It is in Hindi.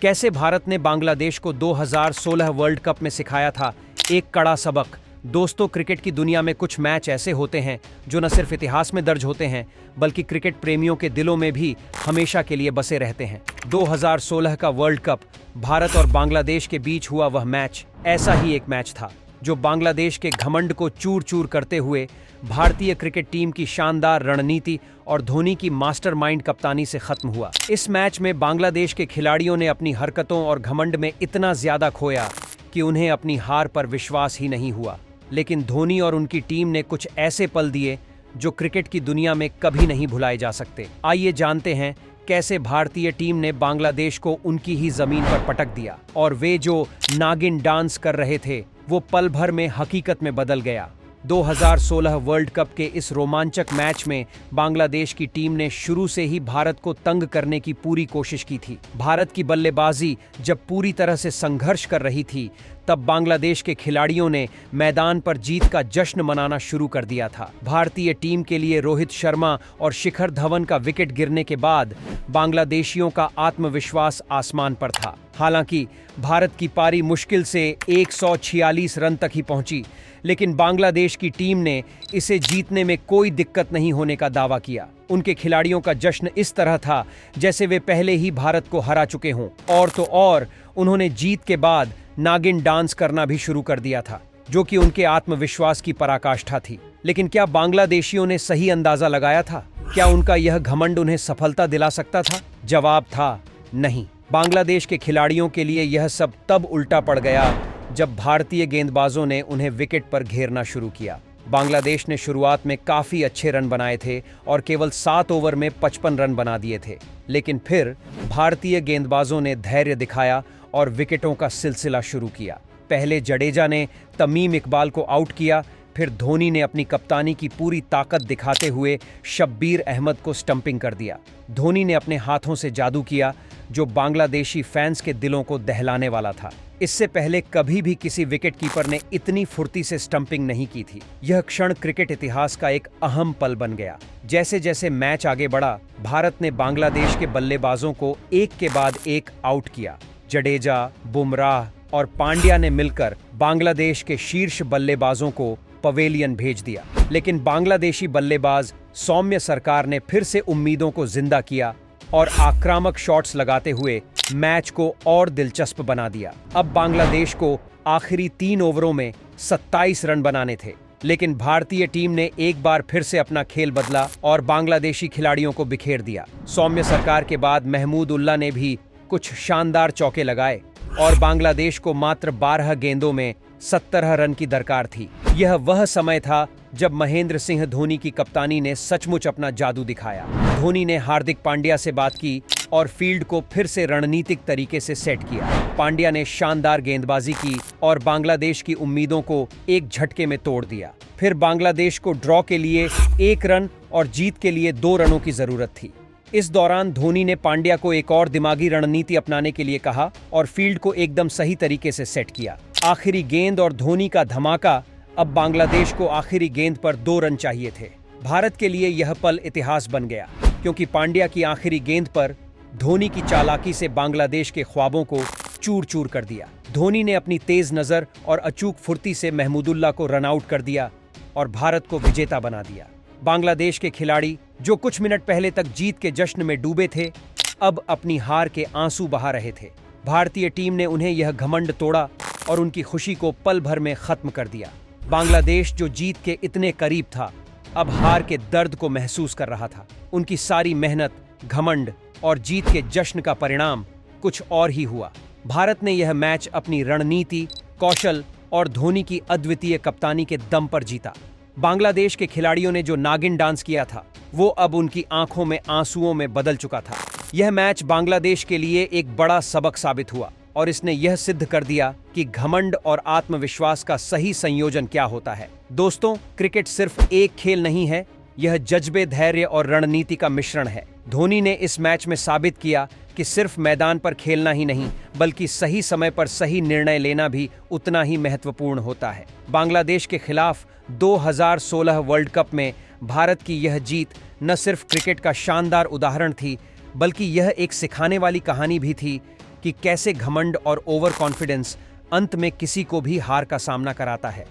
कैसे भारत ने बांग्लादेश को 2016 वर्ल्ड कप में सिखाया था एक कड़ा सबक। दोस्तों, क्रिकेट की दुनिया में कुछ मैच ऐसे होते हैं जो न सिर्फ इतिहास में दर्ज होते हैं बल्कि क्रिकेट प्रेमियों के दिलों में भी हमेशा के लिए बसे रहते हैं। 2016 का वर्ल्ड कप भारत और बांग्लादेश के बीच हुआ वह मैच ऐसा ही एक मैच था जो बांग्लादेश के घमंड को चूर चूर करते हुए भारतीय क्रिकेट टीम की शानदार रणनीति और धोनी की मास्टरमाइंड कप्तानी से खत्म हुआ। इस मैच में बांग्लादेश के खिलाड़ियों ने अपनी हरकतों और घमंड में इतना ज्यादा खोया कि उन्हें अपनी हार पर विश्वास ही नहीं हुआ। लेकिन धोनी और उनकी टीम ने कुछ ऐसे पल दिए जो क्रिकेट की दुनिया में कभी नहीं भुलाए जा सकते। आइए जानते हैं कैसे भारतीय टीम ने बांग्लादेश को उनकी ही जमीन पर पटक दिया और वे जो नागिन डांस कर रहे थे वो पल भर में हकीकत में बदल गया। 2016 वर्ल्ड कप के इस रोमांचक मैच में बांग्लादेश की टीम ने शुरू से ही भारत को तंग करने की पूरी कोशिश की थी। भारत की बल्लेबाजी जब पूरी तरह से संघर्ष कर रही थी तब बांग्लादेश के खिलाड़ियों ने मैदान पर जीत का जश्न मनाना शुरू कर दिया था। भारतीय टीम के लिए रोहित शर्मा और शिखर धवन का विकेट गिरने के बाद बांग्लादेशियों का आत्मविश्वास आसमान पर था। हालांकि भारत की पारी मुश्किल से 146 रन तक ही पहुंची, लेकिन बांग्लादेश की टीम ने इसे जीतने में कोई दिक्कत नहीं होने का दावा किया। उनके खिलाड़ियों का जश्न इस तरह था जैसे वे पहले ही भारत को हरा चुके हों। और तो और उन्होंने जीत के बाद नागिन डांस करना भी शुरू कर दिया था, जो कि उनके आत्मविश्वास की पराकाष्ठा थी। लेकिन क्या बांग्लादेशियों ने सही अंदाजा लगाया था? क्या उनका यह घमंड उन्हें सफलता दिला सकता था? जवाब था नहीं। बांग्लादेश के खिलाड़ियों के लिए यह सब तब उल्टा पड़ गया जब भारतीय गेंदबाजों ने उन्हें विकेट पर घेरना शुरू किया। बांग्लादेश ने शुरुआत में काफी अच्छे रन बनाए थे और केवल 7 ओवर में 55 रन बना दिए थे। लेकिन फिर भारतीय गेंदबाजों ने धैर्य दिखाया और विकेटों का सिलसिला शुरू किया। पहले जडेजा ने तमीम इकबाल को आउट किया, फिर धोनी ने अपनी कप्तानी की पूरी ताकत दिखाते हुए शब्बीर अहमद को स्टंपिंग कर दिया। धोनी ने अपने हाथों से जादू किया जो बांग्लादेशी फैंस के दिलों को दहलाने वाला था। इससे पहले कभी भी किसी विकेटकीपर ने इतनी फुर्ती से स्टंपिंग नहीं की थी। यह क्षण क्रिकेट इतिहास का एक अहम पल बन गया। जैसे जैसे मैच आगे बढ़ा, भारत ने बांग्लादेश के बल्लेबाजों को एक के बाद एक आउट किया। जडेजा, बुमराह और पांड्या ने मिलकर बांग्लादेश के शीर्ष बल्लेबाजों को पवेलियन भेज दिया। लेकिन बांग्लादेशी बल्लेबाज सौम्य सरकार ने फिर से उम्मीदों को जिंदा किया और आक्रामक शॉट्स लगाते हुए मैच को और दिलचस्प बना दिया। अब बांग्लादेश को आखिरी 3 ओवरों में 27 रन बनाने थे, लेकिन भारतीय टीम ने एक बार फिर से अपना खेल बदला और बांग्लादेशी खिलाड़ियों को बिखेर दिया। सौम्य सरकार के बाद महमूद उल्लाह ने भी कुछ शानदार चौके लगाए और बांग्लादेश को मात्र 12 गेंदों में 17 रन की दरकार थी। यह वह समय था जब महेंद्र सिंह धोनी की कप्तानी ने सचमुच अपना जादू दिखाया। धोनी ने हार्दिक पांड्या से बात की और फील्ड को फिर से रणनीतिक तरीके से सेट किया। पांड्या ने शानदार गेंदबाजी की और बांग्लादेश की उम्मीदों को एक झटके में तोड़ दिया। फिर बांग्लादेश को ड्रॉ के लिए 1 रन और जीत के लिए 2 रनों की जरूरत थी। इस दौरान धोनी ने पांड्या को एक और दिमागी रणनीति अपनाने के लिए कहा और फील्ड को एकदम सही तरीके से सेट किया। आखिरी गेंद और धोनी का धमाका। अब बांग्लादेश को आखिरी गेंद पर 2 रन चाहिए थे। भारत के लिए यह पल इतिहास बन गया, क्योंकि पांड्या की आखिरी गेंद पर धोनी की चालाकी से बांग्लादेश के ख्वाबों को चूर चूर कर दिया। धोनी ने अपनी तेज नजर और अचूक फुर्ती से महमूदुल्लाह को रन आउट कर दिया और भारत को विजेता बना दिया। बांग्लादेश के खिलाड़ी जो कुछ मिनट पहले तक जीत के जश्न में डूबे थे, अब अपनी हार के आंसू बहा रहे थे। भारतीय टीम ने उन्हें यह घमंड तोड़ा और उनकी खुशी को पल भर में खत्म कर दिया। बांग्लादेश जो जीत के इतने करीब था, अब हार के दर्द को महसूस कर रहा था। उनकी सारी मेहनत, घमंड और जीत के जश्न का परिणाम कुछ और ही हुआ। भारत ने यह मैच अपनी रणनीति, कौशल और धोनी की अद्वितीय कप्तानी के दम पर जीता। बांग्लादेश के खिलाड़ियों ने जो नागिन डांस किया था, वो अब उनकी आंखों में आंसुओं में बदल चुका था। यह मैच बांग्लादेश के लिए एक बड़ा सबक साबित हुआ और इसने यह सिद्ध कर दिया कि घमंड और आत्मविश्वास का सही संयोजन क्या होता है। दोस्तों, क्रिकेट सिर्फ एक खेल नहीं है, यह जज्बे, धैर्य और रणनीति का मिश्रण है। धोनी ने इस मैच में साबित किया कि सिर्फ मैदान पर खेलना ही नहीं, बल्कि सही समय पर सही निर्णय लेना भी उतना ही महत्वपूर्ण होता है। बांग्लादेश के खिलाफ 2016 वर्ल्ड कप में भारत की यह जीत न सिर्फ क्रिकेट का शानदार उदाहरण थी, बल्कि यह एक सिखाने वाली कहानी भी थी कि कैसे घमंड और ओवर कॉन्फिडेंस अंत में किसी को भी हार का सामना कराता है।